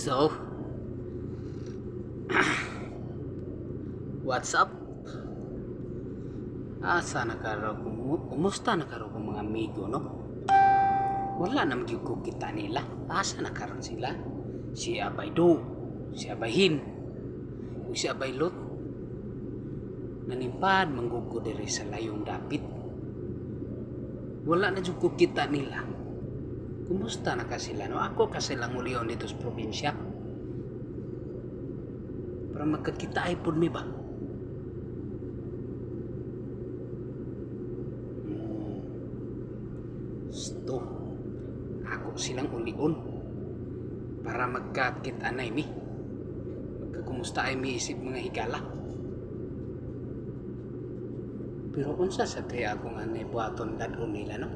So, what's up? Asa na karo kumusta na karo kong mga amigo, no? Wala na magyug kita nila. Asa na karon sila? Si Abay Do, si Abay Hin, ug si Abay Lot. Nanimpad manggugod diri sa layong dapit. Wala na jud ko kita nila. Kumusta na ka sila, no? Ako kasi lang ulion dito sa probinsya. Para magkakita ay pud mi ba? Sto, ako silang ulion para magkakita na mi. Magkakumusta ay mi isip mga higala. Pero unsa sa kaya akong anay buhaton dadon nila, no?